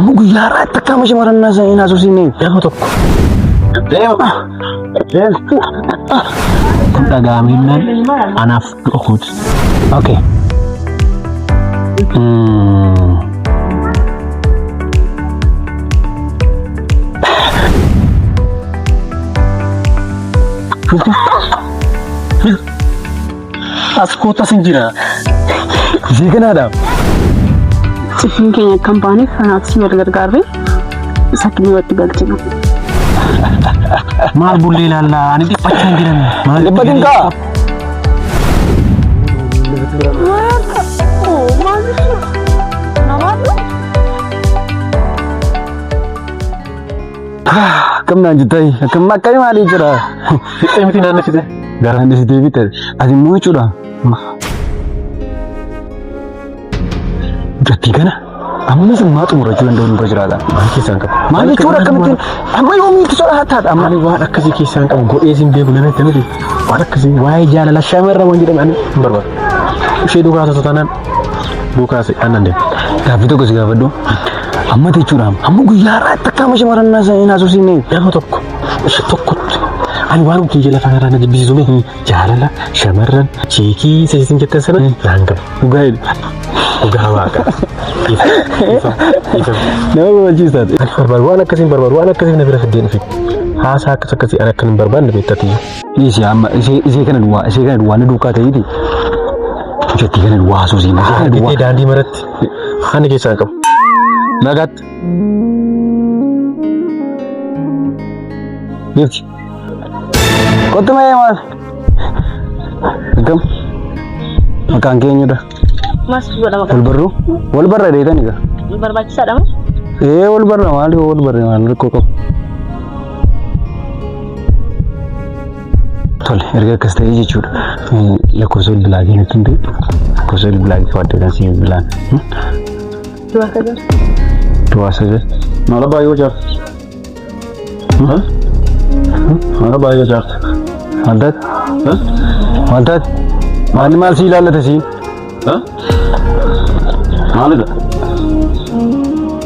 Amma guyyaa irraa takka mashi marannaa sana hin haasofsiifne yeroo tokko. Kun dhaga'amennaan anaaf dhokkuuti. Okay. Ascolta Sinjira. Ziganada. Cikin kenya company fanaatsi wal gargaarre sakni watti galchina. Maal bulle ilaalla ani dhiphachaa jiran. Maal dhiphatin ka? Kamna jitai, kamma kai mali jira. Fitte miti nanne fitte. Garaan isi deebite. Ati muucuudha. Gatti kana. Amma sun xumurachuu danda'u nu jiraadha. Maal keessaan qabu? Maal jechuudha akkamittiin amma yoomiitti soda hattaadha amma waan akkasii keessaan qabu godhee sin beeku nama itti miti. Waan akkasii waa'ee jaalala shamarran waan jedhaman hin barbaadu. Ishee duukaa sosotanaan duukaa aannan deemu. Gaaffii tokko si gaafadhu. Amma jechuudha amma guyyaa irraa takka mashi marannaa sana hin haasofsiifne yeroo tokko. Ishee tokkotti. Ani waan nuti jala faana irraa jibbisiisume jaalala shamarran cheekii sasiisin jettan sana naan qabu. Dhugaa waaqa. Nama wajjiisaati. Ani barbaadu waan akkasiin na bira fiddeen fi haasaa akkasii ani akka hin barbaanne beektati. Ishee amma ishee kana duwwaa na duukaa ta'eeti. Jetti kana duwwaa haasofsiin. Ishee daandii maratti ani keessaan qabu. Nagaatti. Jirti. Kottu mee maal? Akkam? Maqaan keenyudha. Mas godhama. Wal barra deetani ga. Barbaachisaadha moo? Wal barra maal rakkoo qabu. Tole erga akkas ta'ee jechuudha. Lakkoofsa bilbilaagii nutti hin ta'e. Lakkoofsa bilbilaagii fa'aadhaan si bilbilaan. Dua saja. Malah bayu jar. Malah bayu jar. Mandat? Mandat? Mani mal si lalat si? Malah.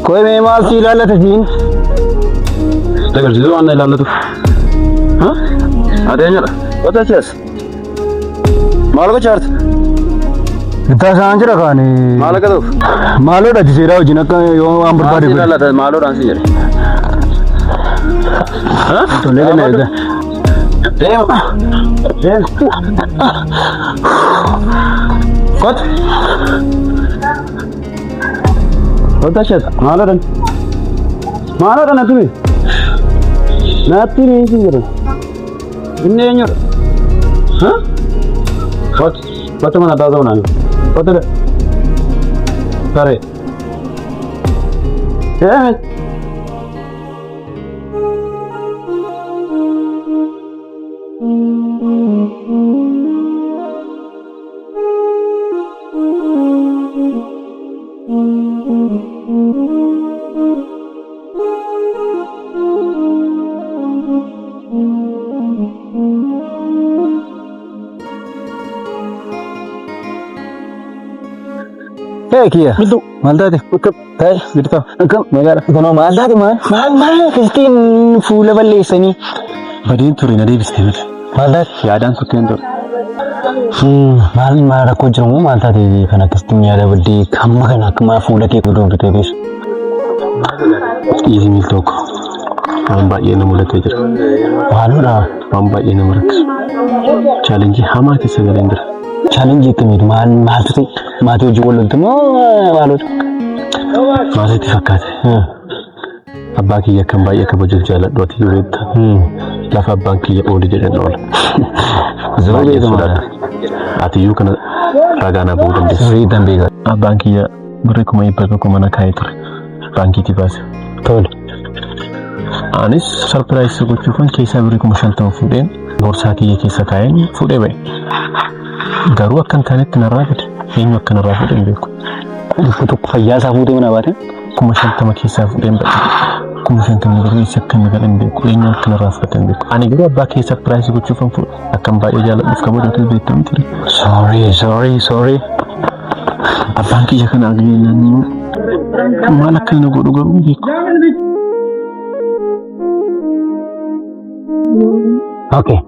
Koi me mal si lalat si? Tegar jitu mana lalat tu? Ada yang ada? Kota jas. Malah kejar. Kita sanjra kani. Malah kado. Malah dah jisera ujina kan yo amber bari. Malah dah malah orang sih jadi. Tu lega lega. Dem. Kot. Kota chat. Malah dan nanti. Nanti ni sih jadi. Ini nyor. Kot. Kota mana tahu mana? Kota deh. Sorry. Ya. Kia. Betul. Malda deh. Ukap. Hey, gitu. Ukap. Megar. Kono malda deh man. Mal. Kristin full level seni. Badin turin ada bisnis. Malda. Ya dan sukian tu. Mal aku jerum malda deh. Karena Kristin ya ada bedi. Kamma full lagi kudu gitu bis. Ini mil tok. Mamba ye namu lagi jer. Malu dah. Mamba ye namu raks. Challenge hama kisa galendra. Challenge itu mal tu. Mati uji wal tu malu. Masih tifakat. Abang kia kembali ke baju jalan dua tiga rit. Lafa abang kia odi jadi nol. Zuri itu mana? Ati you kena ragana bukan di. Zuri dan bega. Abang kia beri kumai pergi ke mana kaya tu. Abang kia tiba. Betul. Anis surprise aku cuma kisah beri kumai santau fuden. Gorsa kia kisah kain fude baik. Garu akan tanet narabat. Ini akan rapat dengan beku. Untuk fayya sahaja mana baca? Kumasan sama kisah dan kumasan kami beri sekan dengan beku. Ini akan rapat dengan beku. Ani juga bagi surprise aku cuma pun akan bayar jalan di kamu itu betul betul. Sorry. Abang kita kan agak ni. maal akka inni godhu garuu beeku. Okay.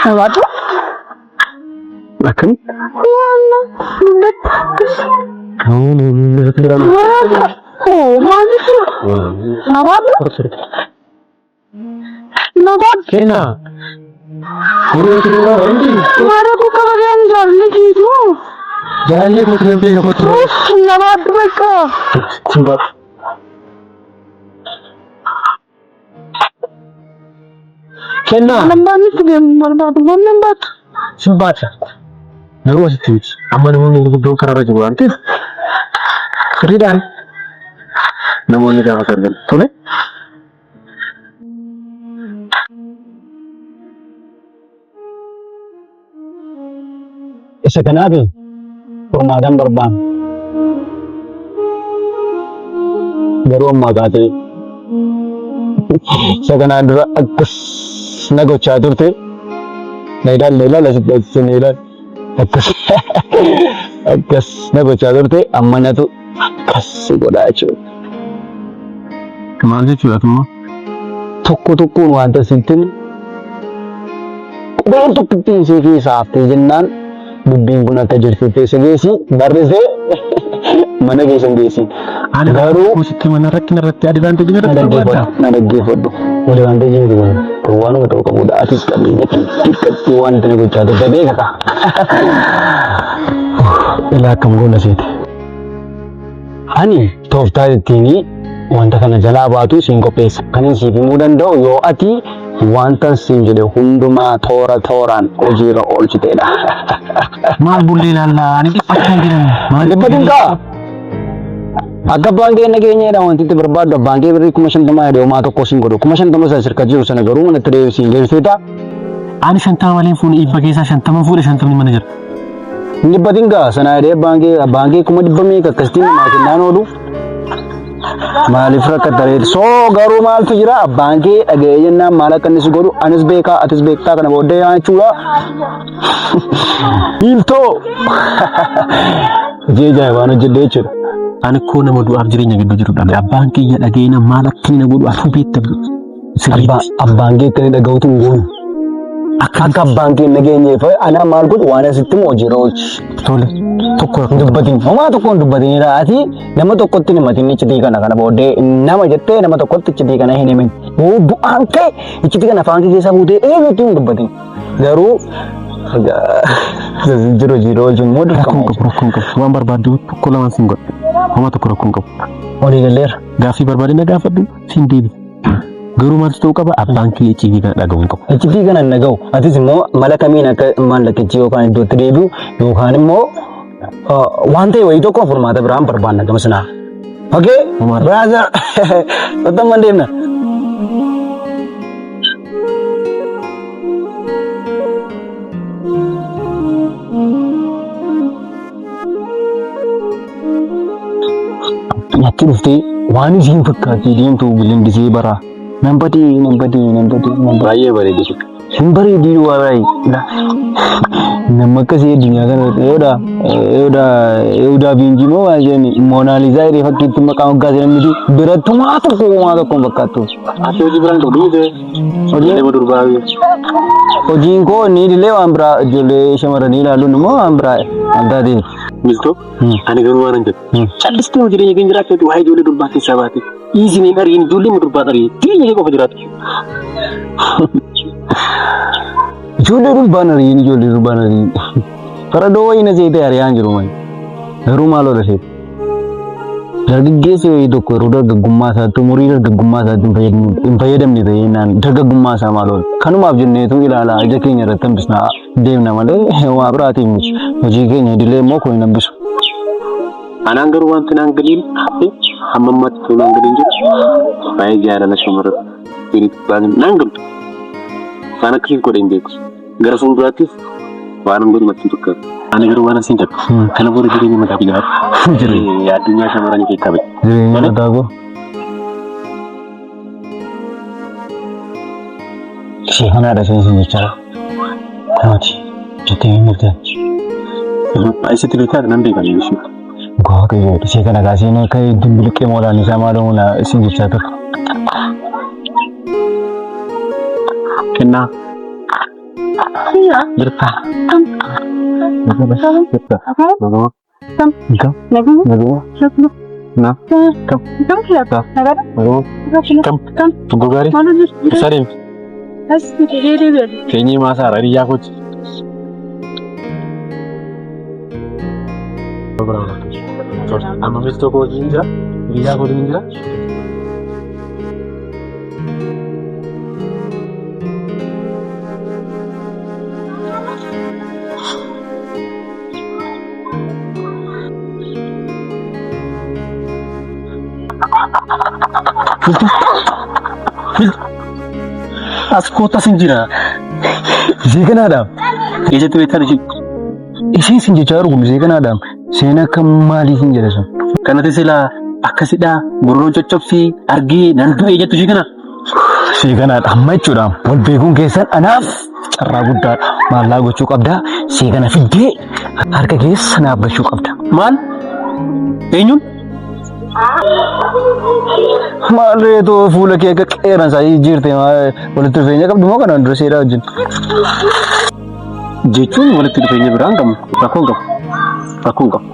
Nawatu? Akan? Wala. Nawatu? Nawatu? Kena. Mara ko kagyan jalne jitu. Jalne ko trebe ko tu. Nawatu beka. Simbat. Kena. Namban itu game berbatu nambat. Simbat. Naru asitu. Aman mun ngu karara juga nanti. Keridan. Namun ni jangan kerja. Tole? Isa kanabi. Ramadan berbang. Baru magate. Sekarang ada akus nago catur te. Nila akus nago catur te. Amana tu kasih boda acu. Kemana sih cuma? Toko nuansa sintin. Untuk penting sih kisah jennan. Bubing pun ada jadi segi baris mana segi baru Musik mana rakin rati ada lantai juga ada gifot udah lantai juga tuan atau kamu dah asis kami tiket tuan tenaga jatuh bebe kata ilah kamu guna sih ani tofta tini wanta kana jala batu singko pesa kanin si mudan do yo ati wanta sinjele hunduma thoran ojira olchiteda mal bulli lalla ani pachan giran mal lebatin ka aga bange nagenya da wanti te berbada bange beri kumashan tama de ma to kosin godo kumashan tama sa sirka jiru sana garu mana tere singe seta ani shantama walin funi ibagesa shantama fule shantama manager lebatin ka sana de bange kuma dibami ka kastin ma kinano du Malifra katare so garu mal tujira bange agayena malakan nisgoru anis beka atis bekta kana bodde ya chula ilto je jaywanu jidde chura ani ko na madu abjirinya gido jiru dale abange ya dagena malakin na godu atu betta abange kane dagawtun gon akka bange nagenye fa ana mal gud wana sittum ojiroj tole tokko dubbatin homa tokko dubbatin raati nama tokkotti nimatin ichiti kana bodde nama jette nama tokkotti ichiti kana hinemin bu anke ichiti kana faanki keessa buute eegutu dubbatin garu jiro jun modu rakun ko wan barbadu tokko lawan singo homa tokko rakun ko ori galer gafi barbadi na gafadu sindibi garu mal to ka ba abanki ichiti kana dagawun ko ichiti kana nagaw atis mo malakamina ka malaka jiyo kan do tredu yo kan mo wante wai to ko formata bram perban na masna okay brother tetap mandem na Mati dufte wani jin fakkati din to bilin dise bara nambati baye bare disu simbari di warai nama kasi dunia kan yoda binjimo aja ni Mona Lisa ini fakir cuma kau gas yang itu berat tu mata kau bakatu asal jibran to dide odi modur bawi ojin ko ni dilewa ambra jole shamara ni lalu nemo ambra anda di Misto ani garuu waan hin callistee jireenya keenya jiraachuu waa'ee ijoollee durbaa keessaa baate isin ariin ijoollee durbaa tarii jireenya qofa jiraatu. Ijoollee durbaa ariin faradoo wayina jeetee ariyaan jiru malee garuu maal oolashee dargaggeessi wayii tokko yeroo dargaggummaa isaatti umurii dargaggummaa isaatti hin fayyadamne ta'ee naan dargaggummaa isaa maal oola kanumaaf jenneetu ilaalaa ija keenya irratti hambisnaa deemna malee waa biraatiif miti hojii keenya idilee immoo kun hin hambisu. Anaan garuu wanti naan galiin hamma ammaatti ta'uu naan galiin jiru baay'ee jaalala shamarran hiriitti baay'ee naan galtu waan akkasiin godhe hin beeku gara fuulduraattis waan hin godhumatti hin tukkaatu. Ani garuu waan asiin jedhu kana booda jireenya mataa fi jiraatu addunyaa shamarranii keessaa bahe. Jireenya mataa koo. Ishee kanaadha seensi jechaa kanaati jettee hin murteen. Isitti beekaadha nan beekan ishee. Goa kee ishee kana kaaseen akka dimbiliqee moolaan isaa maaloo na isin jechaa ture. Kennaa. Jirta. Keenyi maasaa hariyaa kooti. Amma mistoo kooti hin jira? Hiriyaa kooti hin jira? Askota sinjira. Zeekanaadhaam. Ijatti beektan ishee sin jechaa arguun zeekanaadhaam. Seenaa akka maalii sin jedha sun. Kanatti silaa akkasidhaa gurroon coccobsii argii nan du'e jettu ishee kana. Zeekanaadha amma jechuudhaan wal beekuun keessan anaaf carraa guddaadha. Maallaa gochuu qabdaa. Zeekana fiddee harka keessa naaf gachuu qabda. Maal? Eenyuun? Maal reetoo fuula kee akka qeeransaa jirte walitti dhufeenya qabdu moo kanaan dura seedaa wajjin? Jechuun walitti dhufeenya biraan qabu rakkoon qabu.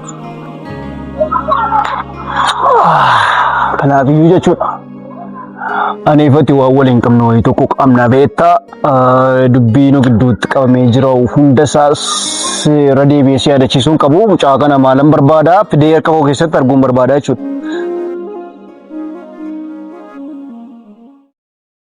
Kanaafiyyuu jechuudha. Ani ifatti waan waliin qabnu wayii tokko qabna beektaa dubbiin gidduutti qabamee jira hundasaas irra deebi'ee si yaadachiisuun qabu mucaa kana maalan barbaada fidee harka koo keessatti arguun barbaada jechuudha.